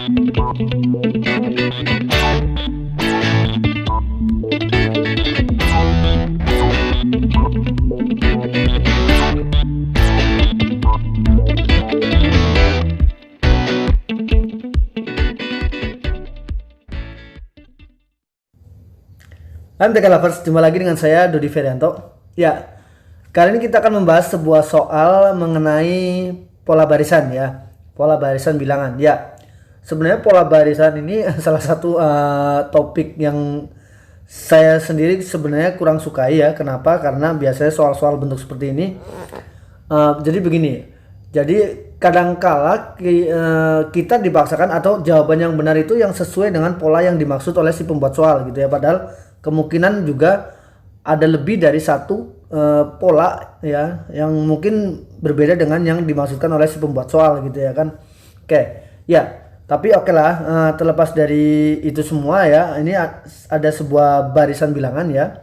MTK Lovers, jumpa lagi dengan saya Dodi Ferianto. Ya, kali ini kita akan membahas sebuah soal mengenai pola barisan ya, pola barisan bilangan. Ya, sebenarnya pola barisan ini salah satu topik yang saya sendiri sebenarnya kurang sukai ya. Kenapa? Karena biasanya soal-soal bentuk seperti ini. Jadi begini, jadi kadangkala kita dipaksakan atau jawaban yang benar itu yang sesuai dengan pola yang dimaksud oleh si pembuat soal gitu ya. Padahal kemungkinan juga ada lebih dari satu pola ya yang mungkin berbeda dengan yang dimaksudkan oleh si pembuat soal gitu ya kan. Oke ya, tapi oke lah, terlepas dari itu semua ya, ini ada sebuah barisan bilangan ya,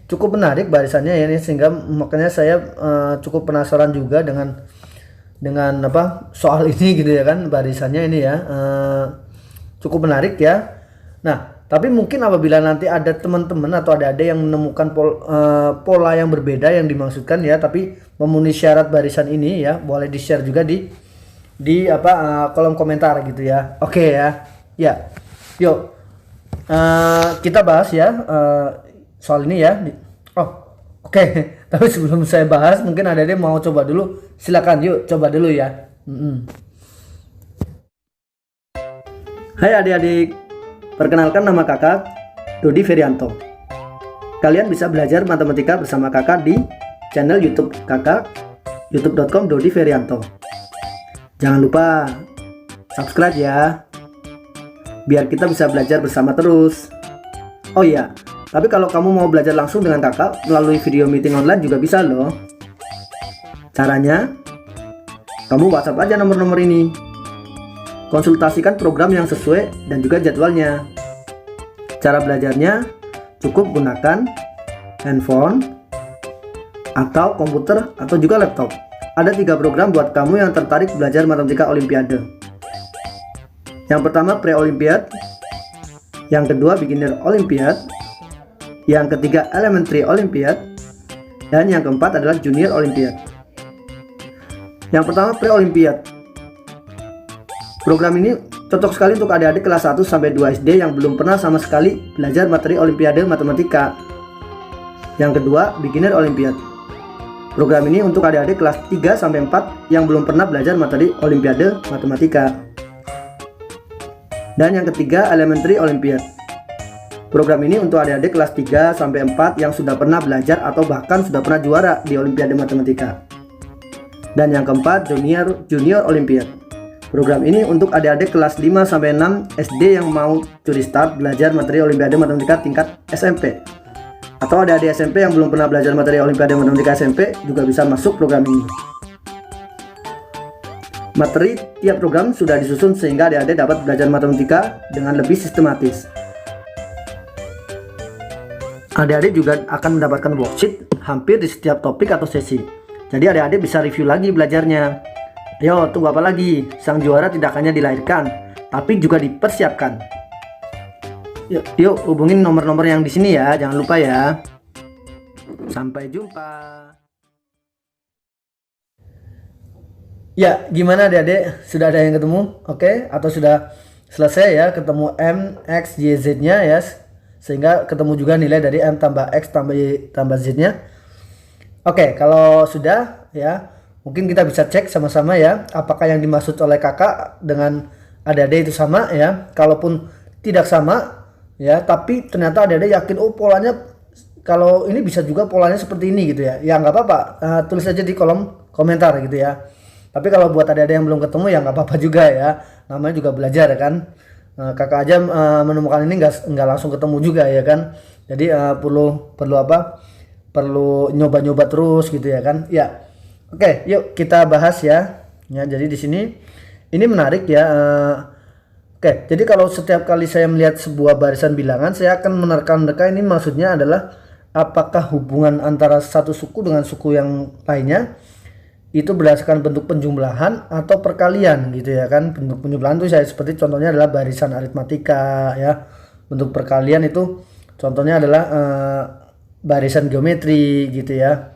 cukup menarik barisannya ya, ini sehingga makanya saya cukup penasaran juga dengan apa soal ini gitu ya kan, barisannya ini ya cukup menarik ya. Nah, tapi mungkin apabila nanti ada teman-teman atau ada yang menemukan pola yang berbeda yang dimaksudkan ya, tapi memenuhi syarat barisan ini ya, boleh di-share juga di kolom komentar gitu ya. Oke ya. Ya. Yuk. Kita bahas ya soal ini ya. Oke. Tapi sebelum saya bahas, mungkin ada yang mau coba dulu. Silakan yuk coba dulu ya. Hai adik-adik. Perkenalkan, nama kakak Dodi Ferianto. Kalian bisa belajar matematika bersama kakak di channel YouTube kakak, youtube.com/Dodi Ferianto. Jangan lupa subscribe ya, biar kita bisa belajar bersama terus. Oh iya, tapi kalau kamu mau belajar langsung dengan kakak melalui video meeting online juga bisa loh. Caranya, kamu WhatsApp aja nomor-nomor ini. Konsultasikan program yang sesuai dan juga jadwalnya. Cara belajarnya cukup gunakan handphone atau komputer atau juga laptop. Ada 3 program buat kamu yang tertarik belajar matematika olimpiade. Yang pertama pre-olimpiad, yang kedua beginner olimpiad, yang ketiga elementary olimpiad, dan yang keempat adalah junior olimpiad. Yang pertama pre-olimpiad. Program ini cocok sekali untuk adik-adik kelas 1 sampai 2 SD yang belum pernah sama sekali belajar materi olimpiade matematika. Yang kedua, beginner olimpiad. Program ini untuk adik-adik kelas 3 sampai 4 yang belum pernah belajar materi olimpiade matematika. Dan yang ketiga, elementary olimpiad. Program ini untuk adik-adik kelas 3 sampai 4 yang sudah pernah belajar atau bahkan sudah pernah juara di olimpiade matematika. Dan yang keempat, junior olimpiad. Program ini untuk adik-adik kelas 5 sampai 6 SD yang mau curi start belajar materi olimpiade matematika tingkat SMP. Atau adik-adik SMP yang belum pernah belajar materi olimpiade matematika SMP juga bisa masuk program ini. Materi tiap program sudah disusun sehingga adik-adik dapat belajar matematika dengan lebih sistematis. Adik-adik juga akan mendapatkan worksheet hampir di setiap topik atau sesi. Jadi adik-adik bisa review lagi belajarnya. Ayo, tunggu apa lagi? Sang juara tidak hanya dilahirkan, tapi juga dipersiapkan. Yuk hubungin nomor-nomor yang di sini ya, jangan lupa ya. Sampai jumpa. Ya, gimana adik-adik? Sudah ada yang ketemu? Oke, atau sudah selesai ya ketemu M, X, Y, Z-nya ya. Sehingga ketemu juga nilai dari M tambah X tambah Y tambah Z-nya. Oke, kalau sudah ya, mungkin kita bisa cek sama-sama ya, apakah yang dimaksud oleh kakak dengan adik-adik itu sama ya. Kalaupun tidak sama ya, tapi ternyata adik-adik yakin, oh polanya kalau ini bisa juga polanya seperti ini gitu ya. Ya nggak apa-apa, tulis aja di kolom komentar gitu ya. Tapi kalau buat adik-adik yang belum ketemu ya nggak apa-apa juga ya. Namanya juga belajar ya kan. Kakak aja menemukan ini nggak langsung ketemu juga ya kan. Jadi perlu apa? Perlu nyoba-nyoba terus gitu ya kan. Ya. Oke, yuk kita bahas ya. Ya, jadi di sini ini menarik ya. Oke, jadi kalau setiap kali saya melihat sebuah barisan bilangan, saya akan menerka-nerka, ini maksudnya adalah apakah hubungan antara satu suku dengan suku yang lainnya itu berdasarkan bentuk penjumlahan atau perkalian gitu ya kan. Bentuk penjumlahan itu saya seperti contohnya adalah barisan aritmatika ya. Bentuk perkalian itu contohnya adalah barisan geometri gitu ya.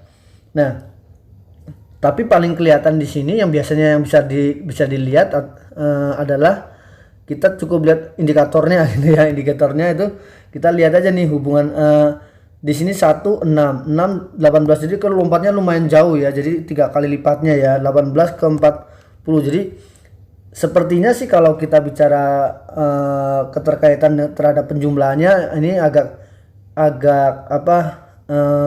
Nah, tapi paling kelihatan di sini yang biasanya yang bisa dilihat adalah kita cukup lihat indikatornya gitu ya. Indikatornya itu kita lihat aja nih hubungan di sini 1 6 6 18, jadi kalau lompatnya lumayan jauh ya, jadi 3 kali lipatnya ya, 18 ke 40. Jadi sepertinya sih kalau kita bicara keterkaitan terhadap penjumlahannya ini agak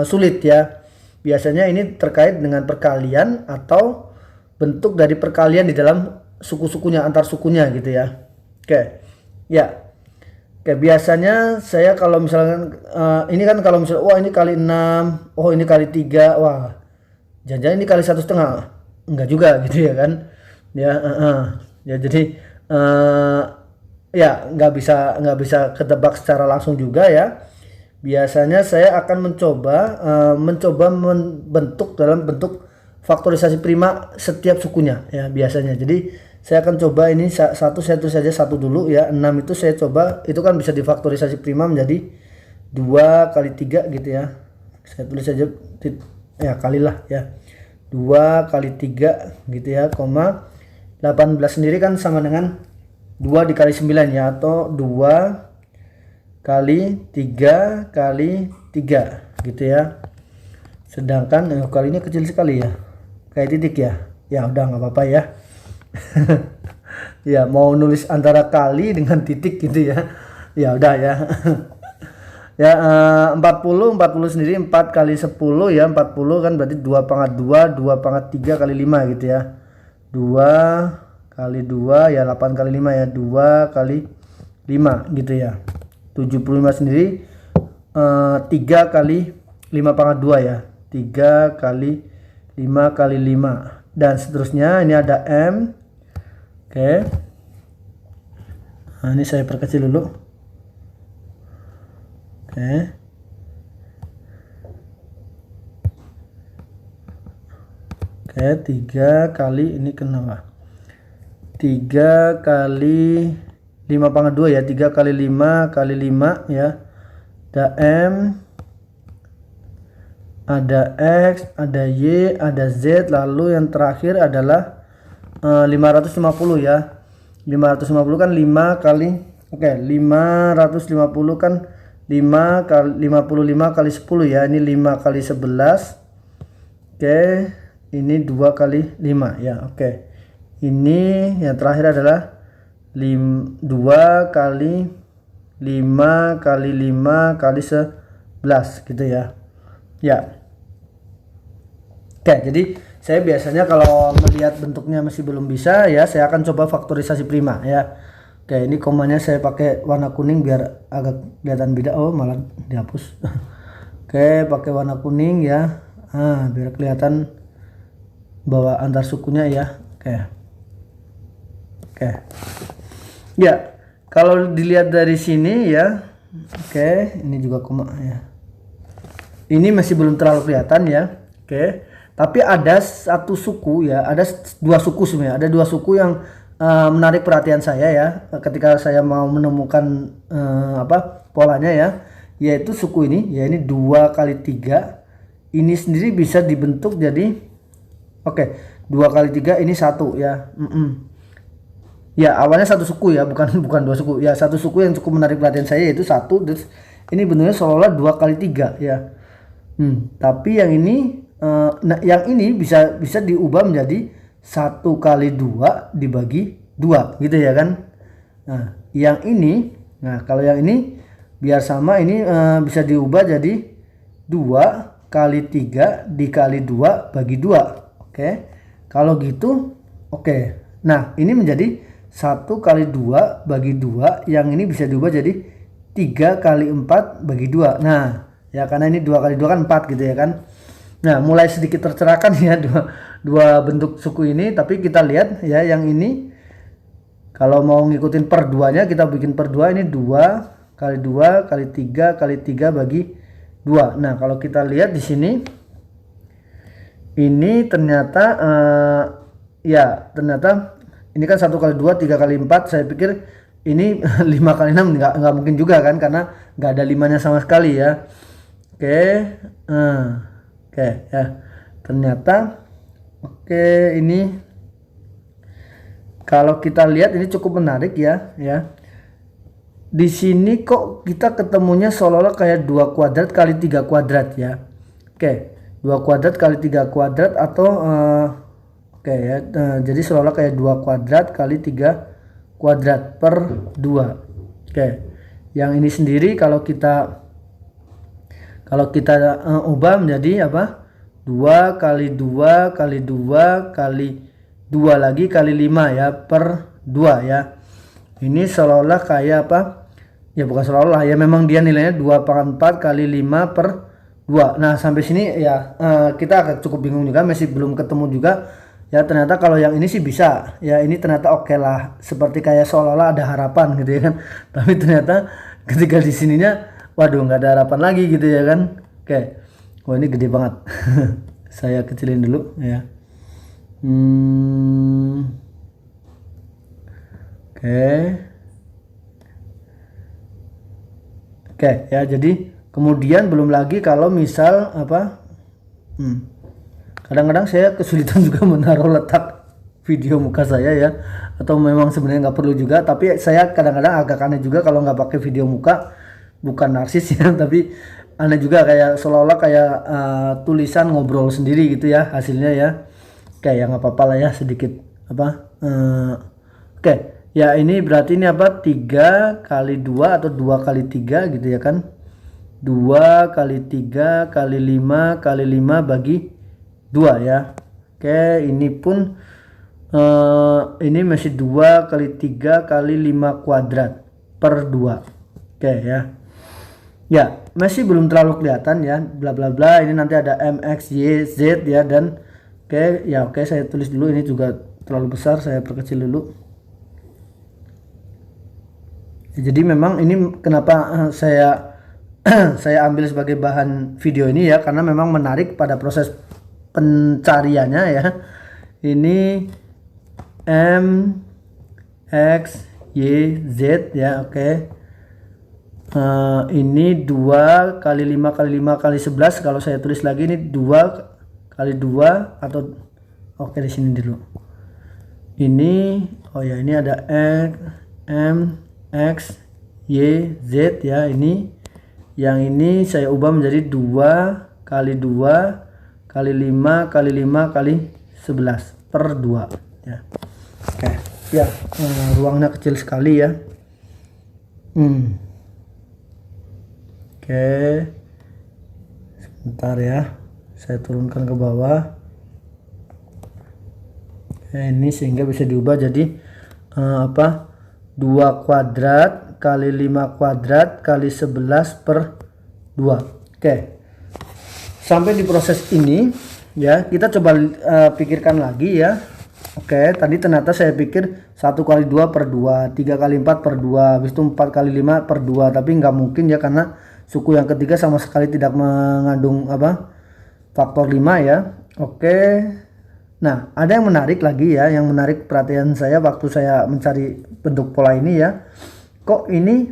sulit ya. Biasanya ini terkait dengan perkalian atau bentuk dari perkalian di dalam suku-sukunya, antar sukunya gitu ya. Oke ya. Oke, biasanya saya kalau misalkan ini kan kalau misalnya wah ini kali 6, oh ini kali 3, wah jangan-jangan ini kali 1,5, enggak juga gitu ya kan ya. Ya jadi ya nggak bisa ketebak secara langsung juga ya. Biasanya saya akan mencoba membentuk dalam bentuk faktorisasi prima setiap sukunya ya biasanya. Jadi saya akan coba ini saya tulis saja satu dulu ya. 6 itu saya coba, itu kan bisa difaktorisasi prima menjadi 2 kali 3 gitu ya. Saya tulis saja ya kalilah ya. 2 kali 3 gitu ya, koma 18 sendiri kan sama dengan 2 dikali 9 ya, atau 2 kali 3 kali 3 gitu ya. Sedangkan kali ini kecil sekali ya, kayak titik ya. Ya udah nggak apa-apa ya. Ya mau nulis antara kali dengan titik gitu ya. Ya udah ya. Ya 40 sendiri 4 kali 10 ya, 40 kan berarti 2 pangkat 2, 2 pangkat 3 kali 5 gitu ya. 2 kali 2 ya 8 kali 5 ya, 2 kali 5 gitu ya. 75 sendiri 3 kali 5 pangkat 2 ya, 3 kali 5 kali 5 dan seterusnya. Ini ada M. Oke. Nah, ini saya perkecil dulu. Oke. Oke, 3 kali ini kenapa? 3 kali 5 pangkat 2 ya, 3 kali 5 kali 5 ya. Ada M, ada X, ada Y, ada Z, lalu yang terakhir adalah 550 ya. 550 kan 5 kali 550 kan 5 kali 55 kali 10 ya. Ini 5 kali 11. Oke, ini 2 kali 5 ya. Oke. Ini yang terakhir adalah 2 kali 5 kali 5 kali 11 gitu ya. Ya. Oke, jadi saya biasanya kalau melihat bentuknya masih belum bisa ya, saya akan coba faktorisasi prima ya. Oke, ini komanya saya pakai warna kuning biar agak kelihatan beda. Oh, malah dihapus. Oke, pakai warna kuning ya. Biar kelihatan bahwa antar sukunya ya. Oke. Ya, kalau dilihat dari sini ya. Oke, ini juga koma ya. Ini masih belum terlalu kelihatan ya. Oke. Tapi ada satu suku ya, ada 2 suku sebenarnya. Ada 2 suku yang menarik perhatian saya ya, ketika saya mau menemukan polanya ya, yaitu suku ini ya, ini 2 kali 3. Ini sendiri bisa dibentuk jadi 2 kali 3 ini 1 ya. Ya, awalnya satu suku ya, bukan 2 suku. Ya, satu suku yang cukup menarik perhatian saya yaitu 1. Ini bentuknya seolah-olah 2 kali 3 ya. Tapi yang ini yang ini bisa diubah menjadi 1 kali 2 dibagi 2 gitu ya kan. Nah, yang ini, kalau yang ini biar sama, ini bisa diubah jadi 2 kali 3 dikali 2 bagi 2. Oke. Kalau gitu, nah, ini menjadi 1 kali 2 bagi 2, yang ini bisa diubah jadi 3 kali 4 bagi 2. Nah, ya karena ini 2 kali 2 kan 4 gitu ya kan. Nah, mulai sedikit tercerahkan ya dua bentuk suku ini. Tapi kita lihat ya, yang ini kalau mau ngikutin per 2-nya, kita bikin per 2. Ini 2 kali 2 kali 3 kali 3 bagi 2. Nah, kalau kita lihat di sini ini ternyata ya ternyata ini kan 1 kali 2 3 kali 4, saya pikir ini 5 kali 6 nggak mungkin juga kan, karena nggak ada limanya sama sekali ya. Oke, oke ya, ternyata oke, ini kalau kita lihat ini cukup menarik ya. Di sini kok kita ketemunya seolah-olah kayak 2 kuadrat kali 3 kuadrat ya. Oke, 2 kuadrat kali 3 kuadrat atau oke ya, jadi seolah-olah kayak 2 kuadrat kali 3 kuadrat per 2. Oke, yang ini sendiri kalau kita ubah menjadi apa? 2 kali 2 kali 2 kali 2 lagi kali 5 ya, per 2 ya. Ini seolah-olah kayak apa? Ya bukan seolah-olah ya, memang dia nilainya 2/4 kali 5 per 2. Nah, sampai sini ya kita agak cukup bingung juga, masih belum ketemu juga. Ya ternyata kalau yang ini sih bisa. Ya ini ternyata oke lah, seperti kayak seolah-olah ada harapan gitu ya kan. Tapi ternyata ketika di sininya waduh nggak ada harapan lagi gitu ya kan. Oke. Wah ini gede banget. Saya kecilin dulu ya. Oke. Oke ya, jadi kemudian belum lagi kalau misal apa, kadang-kadang saya kesulitan juga menaruh letak video muka saya ya, atau memang sebenarnya nggak perlu juga, tapi saya kadang-kadang agak aneh juga kalau nggak pakai video muka. Bukan narsis ya, tapi aneh juga, kayak seolah-olah kayak tulisan ngobrol sendiri gitu ya hasilnya ya. Kayak nggak apa-apa lah ya, sedikit apa oke ya, ini berarti ini apa, 3 kali 2 atau 2 kali 3 gitu ya kan, 2 kali 3 kali 5 kali 5 bagi 2 ya. Oke, ini pun ini masih 2 kali 3 kali 5 kuadrat per 2. Oke ya. Ya, masih belum terlalu kelihatan ya, bla bla bla. Ini nanti ada MX, Y, Z ya, dan oke ya, oke saya tulis dulu, ini juga terlalu besar, saya perkecil dulu. Ya, jadi memang ini kenapa saya saya ambil sebagai bahan video ini ya, karena memang menarik pada proses pencariannya ya. Ini M X Y Z ya, oke. Ini 2 kali 5 kali 5 kali 11. Kalau saya tulis lagi ini 2 kali 2 atau oke di sini dulu. Ini oh ya, ini ada X, M, X, Y, Z ya. Ini yang ini saya ubah menjadi 2 kali 2 kali 5 kali 5 kali 11 per 2 ya. Oke ya, ruangnya kecil sekali ya. Oke, sebentar ya, saya turunkan ke bawah. Ini sehingga bisa diubah jadi apa, 2 kuadrat kali 5 kuadrat kali 11 per 2. Oke, sampai di proses ini ya, kita coba pikirkan lagi ya. Oke, tadi ternyata saya pikir 1 kali 2 per 2, 3 kali 4 per 2, habis itu 4 kali 5 per 2, tapi nggak mungkin ya, karena suku yang ketiga sama sekali tidak mengandung apa, faktor 5 ya. Oke. Nah, ada yang menarik lagi ya, yang menarik perhatian saya waktu saya mencari bentuk pola ini ya. Kok ini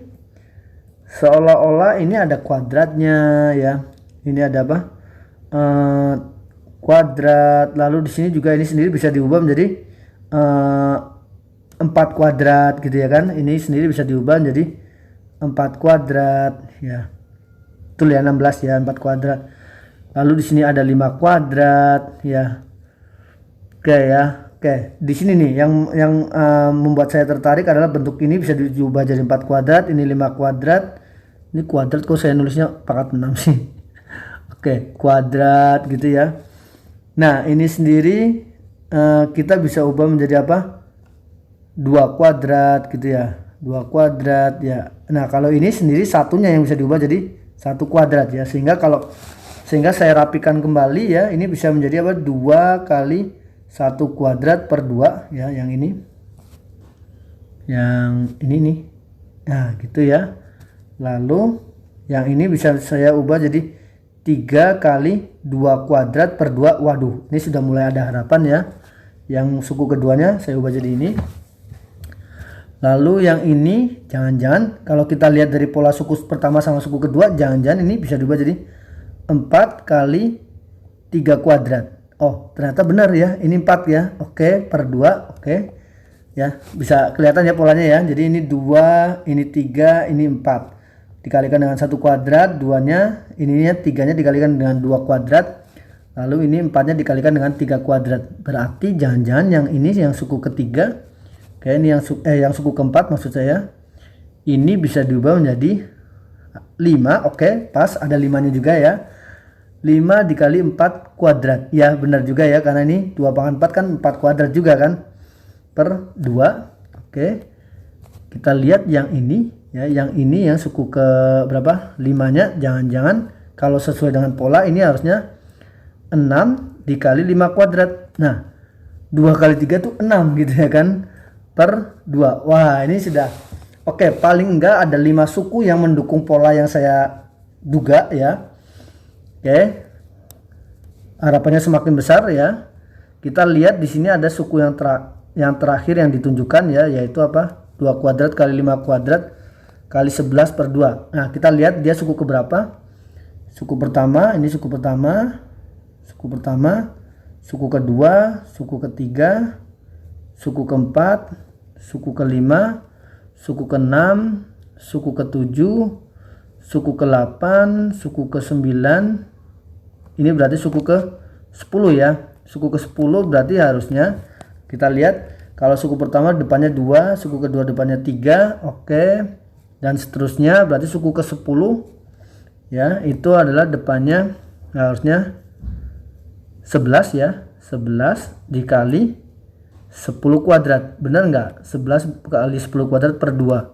seolah-olah ini ada kuadratnya ya. Ini ada apa? Kuadrat. Lalu di sini juga ini sendiri bisa diubah menjadi 4 kuadrat gitu ya kan. Ini sendiri bisa diubah menjadi 4 kuadrat ya. Betul ya, 16 ya, 4 kuadrat. Lalu di sini ada 5 kuadrat ya. Oke ya. Oke, di sini nih yang membuat saya tertarik adalah bentuk ini bisa diubah jadi 4 kuadrat, ini 5 kuadrat. Ini kuadrat kok saya nulisnya 46 sih. Oke, kuadrat gitu ya. Nah, ini sendiri kita bisa ubah menjadi apa? 2 kuadrat gitu ya. 2 kuadrat ya. Nah, kalau ini sendiri satunya yang bisa diubah jadi 1 kuadrat ya, sehingga saya rapikan kembali ya, ini bisa menjadi apa, 2 kali 1 kuadrat per 2 ya, yang ini nih, nah gitu ya. Lalu yang ini bisa saya ubah jadi 3 kali 2 kuadrat per 2. Waduh, ini sudah mulai ada harapan ya. Yang suku keduanya saya ubah jadi ini. Lalu yang ini jangan-jangan kalau kita lihat dari pola suku pertama sama suku kedua, jangan-jangan ini bisa diubah jadi 4 kali 3 kuadrat. Oh, ternyata benar ya. Ini 4 ya. Oke, per 2. Oke. Ya, bisa kelihatan ya polanya ya. Jadi ini 2, ini 3, ini 4. Dikalikan dengan 1 kuadrat, 2-nya, ininya 3-nya dikalikan dengan 2 kuadrat. Lalu ini 4-nya dikalikan dengan 3 kuadrat. Berarti jangan-jangan yang ini yang suku ketiga. Oke, ini yang suku keempat maksud saya. Ini bisa diubah menjadi 5. Oke, pas ada 5-nya juga ya. 5 dikali 4 kuadrat. Ya, benar juga ya, karena ini 2 pangkat 4 kan 4 kuadrat juga kan. Per 2. Oke. Kita lihat yang ini ya, yang ini yang suku ke berapa? 5-nya jangan-jangan kalau sesuai dengan pola ini harusnya 6 dikali 5 kuadrat. Nah, 2 kali 3 tuh 6 gitu ya kan. Per 2. Wah, ini sudah oke, paling enggak ada 5 suku yang mendukung pola yang saya duga ya. Oke. Harapannya semakin besar ya. Kita lihat di sini ada suku yang terakhir yang ditunjukkan ya, yaitu apa? 2 kuadrat kali 5 kuadrat kali 11 per 2. Nah, kita lihat dia suku keberapa? Suku pertama, ini suku pertama. Suku pertama, suku kedua, suku ketiga, suku keempat, suku kelima, suku keenam, suku ketujuh, suku ke-8, suku ke-9. Ini berarti suku ke-10 ya. Suku ke-10 berarti harusnya kita lihat kalau suku pertama depannya 2, suku kedua depannya 3, oke. Dan seterusnya berarti suku ke-10 ya, itu adalah depannya harusnya 11 ya. 11 dikali 10 kuadrat. Benar nggak? 11 kali 10 kuadrat per 2.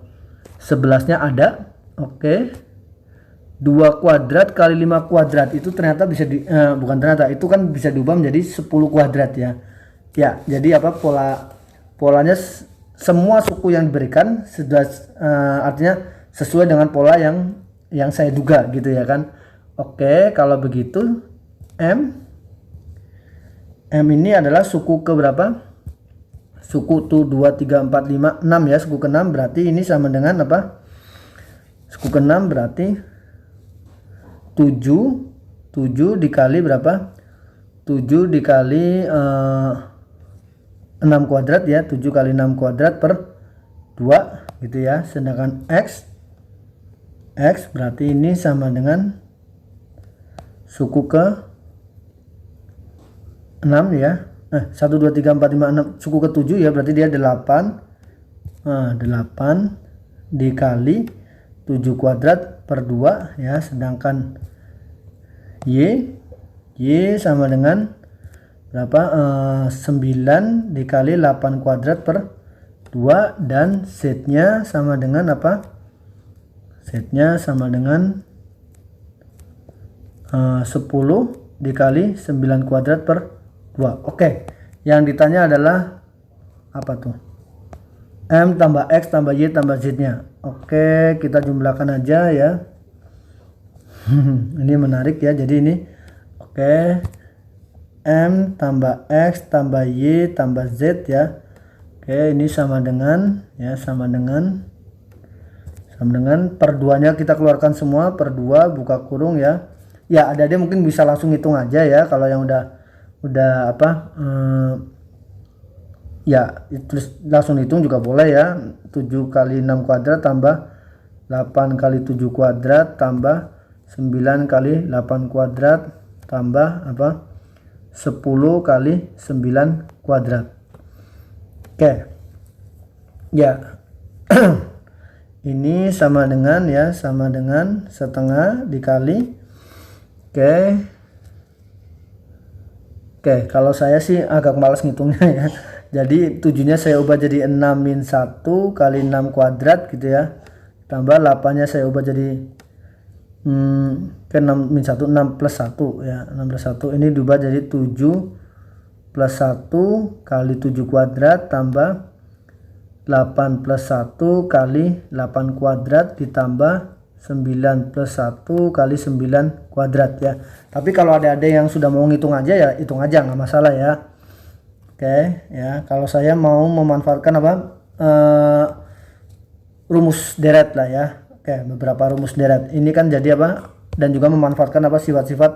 11-nya ada. Oke. 2 kuadrat kali 5 kuadrat itu ternyata bisa bukan ternyata, itu kan bisa diubah menjadi 10 kuadrat ya. Ya, jadi apa polanya semua suku yang diberikan sudah artinya sesuai dengan pola yang saya duga gitu ya kan. Oke, kalau begitu M ini adalah suku ke berapa? Suku tuh 2, 3, 4, 5, 6 ya. Suku ke-6 berarti ini sama dengan apa? Suku ke-6 berarti 7 dikali berapa? 7 dikali 6 kuadrat ya. 7 kali 6 kuadrat per 2 gitu ya. Sedangkan X berarti ini sama dengan suku ke 6 ya. 1, 2, 3, 4, 5, 6. Suku ke 7 ya, berarti dia 8. 8 dikali 7 kuadrat per 2 ya. Sedangkan Y sama dengan berapa? 9 dikali 8 kuadrat per 2. Dan Z-nya sama dengan apa? Z-nya sama dengan 10 dikali 9 kuadrat per 2. Oke, yang ditanya adalah apa tuh? M tambah X tambah Y tambah Z-nya. Oke, kita jumlahkan aja ya. Ini menarik ya. Jadi ini oke, M tambah X tambah Y tambah Z ya. Oke, ini sama dengan ya, sama dengan per 2-nya kita keluarkan semua per 2 buka kurung ya. Ya, ada mungkin bisa langsung hitung aja ya kalau yang udah apa ya, terus langsung hitung juga boleh ya. 7 kali 6 kuadrat tambah 8 kali 7 kuadrat tambah 9 kali 8 kuadrat tambah apa 10 kali 9 kuadrat. Oke ya. Ini sama dengan ya, sama dengan setengah dikali Oke, kalau saya sih agak malas ngitungnya ya. Jadi 7-nya saya ubah jadi 6 min 1 kali 6 kuadrat gitu ya. Tambah 8-nya saya ubah jadi 6 min 1, 6 plus 1 ya. 6 plus 1 ini diubah jadi 7 plus 1 kali 7 kuadrat tambah 8 plus 1 kali 8 kuadrat ditambah 9 plus 1 kali 9 kuadrat ya. Tapi kalau ada yang sudah mau ngitung aja ya hitung aja, nggak masalah ya. Oke ya, kalau saya mau memanfaatkan apa rumus deret lah ya. Oke, beberapa rumus deret ini kan jadi apa, dan juga memanfaatkan apa sifat-sifat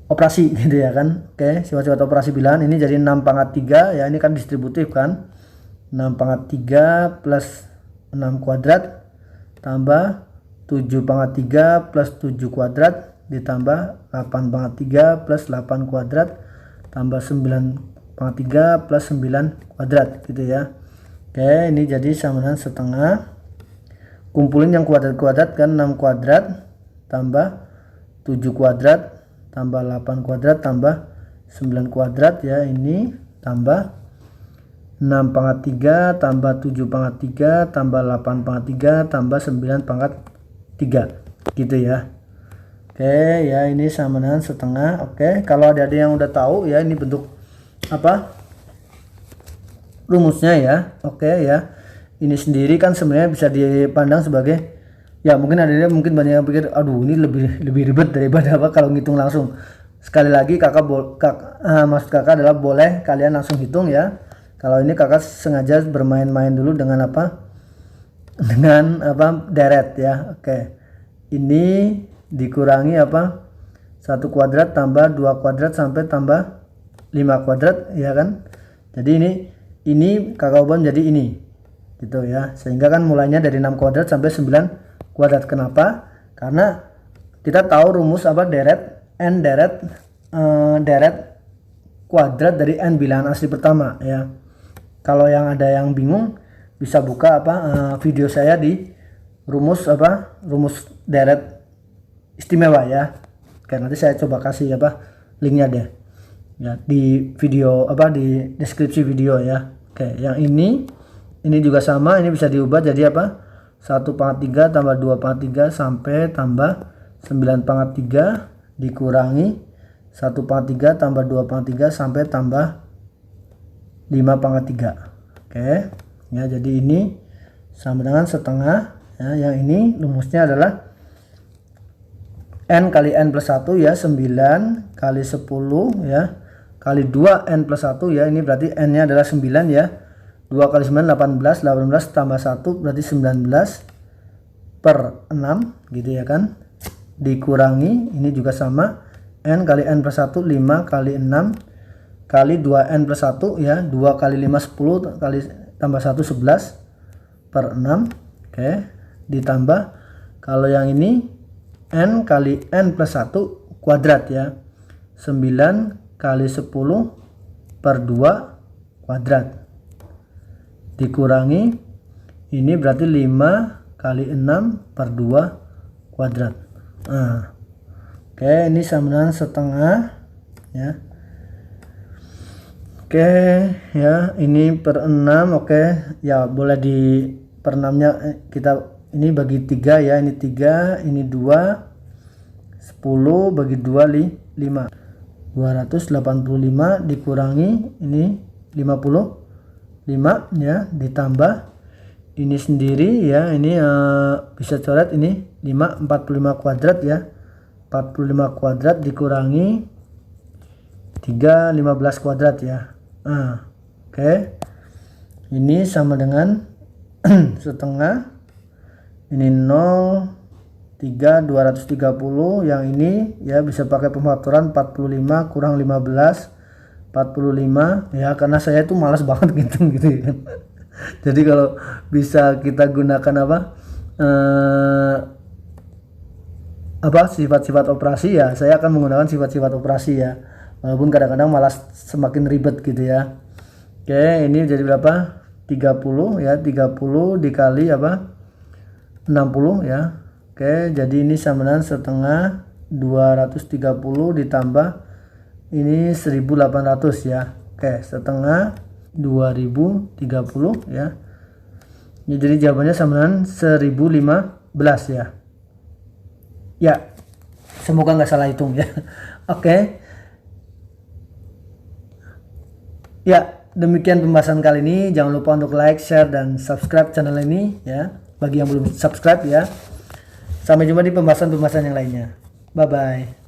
operasi gitu ya kan. Oke, sifat-sifat operasi bilangan ini jadi 6 pangkat 3 ya, ini kan distributif kan. 6 pangkat 3 plus 6 kuadrat tambah 7 pangkat 3 plus 7 kuadrat ditambah 8 pangkat 3 plus 8 kuadrat tambah 9 pangkat 3 plus 9 kuadrat gitu ya. Oke, ini jadi sama dengan setengah. Kumpulin yang kuadrat-kuadrat kan, 6 kuadrat tambah 7 kuadrat tambah 8 kuadrat tambah 9 kuadrat ya, ini tambah 6 pangkat 3 tambah 7 pangkat 3 tambah 8 pangkat 3 tambah 9 pangkat 3 gitu ya. Oke ya, ini sama dengan setengah. Oke, kalau ada yang udah tahu ya ini bentuk apa rumusnya ya. Oke ya, ini sendiri kan sebenarnya bisa dipandang sebagai ya, mungkin ada mungkin banyak yang pikir aduh ini lebih ribet daripada apa kalau ngitung langsung. Sekali lagi maksud kakak adalah boleh kalian langsung hitung ya. Kalau ini kakak sengaja bermain-main dulu dengan apa, dengan apa deret ya. Oke, ini dikurangi apa 1 kuadrat tambah 2 kuadrat sampai tambah 5 kuadrat ya kan. Jadi ini kakak ubah menjadi ini gitu ya, sehingga kan mulainya dari 6 kuadrat sampai 9 kuadrat. Kenapa? Karena kita tahu rumus apa deret n deret kuadrat dari n bilangan asli pertama ya. Kalau yang ada yang bingung bisa buka apa video saya di rumus deret istimewa ya. Oke, nanti saya coba kasih apa linknya deh ya di video apa di deskripsi video ya. Oke, yang ini juga sama, ini bisa diubah jadi apa 1 pangkat 3 tambah 2 pangkat 3 sampai tambah 9 pangkat 3 dikurangi 1 pangkat 3 tambah 2 pangkat 3 sampai tambah 5 pangkat 3. Oke ya, jadi ini sama dengan setengah ya. Yang ini rumusnya adalah n kali n plus 1 ya, 9 kali 10 ya kali 2 n plus 1 ya, ini berarti n nya adalah 9 ya. 2 kali 9 18 tambah 1 berarti 19 per 6 gitu ya kan, dikurangi ini juga sama n kali n plus 1 5 kali 6 kali 2n plus 1 ya, 2 kali 5 10 kali tambah 1 11 per 6. Oke, ditambah kalau yang ini n kali n plus 1 kuadrat ya, 9 kali 10 per 2 kuadrat dikurangi ini berarti 5 kali 6 per 2 kuadrat. Nah, oke, ini sama dengan setengah ya. Oke ya, ini per 6. Oke ya, boleh di per 6 nya kita ini bagi 3 ya, ini 3 ini 2 10 bagi 2 5 285 dikurangi ini 55 ya, ditambah ini sendiri ya, ini bisa coret ini 5 45 kuadrat ya, 45 kuadrat dikurangi 3 15 kuadrat ya. Oke, ini sama dengan setengah, ini 0 3 230, yang ini ya bisa pakai pemfaktoran 45 kurang 15 45 ya, karena saya itu malas banget ngitung gitu ya. Jadi kalau bisa kita gunakan sifat-sifat operasi ya, saya akan menggunakan sifat-sifat operasi ya, walaupun kadang-kadang malas semakin ribet gitu ya. Oke, ini jadi berapa 30 ya, 30 dikali 60 ya. Oke, jadi ini sama dengan setengah 230 ditambah ini 1800 ya. Oke, setengah 2030 ya. Jadi jawabannya sama dengan 1015 ya. Ya, semoga nggak salah hitung ya. Oke. Ya, demikian pembahasan kali ini. Jangan lupa untuk like, share, dan subscribe channel ini ya. bagi yang belum subscribe ya. Sampai jumpa di pembahasan-pembahasan yang lainnya. Bye bye.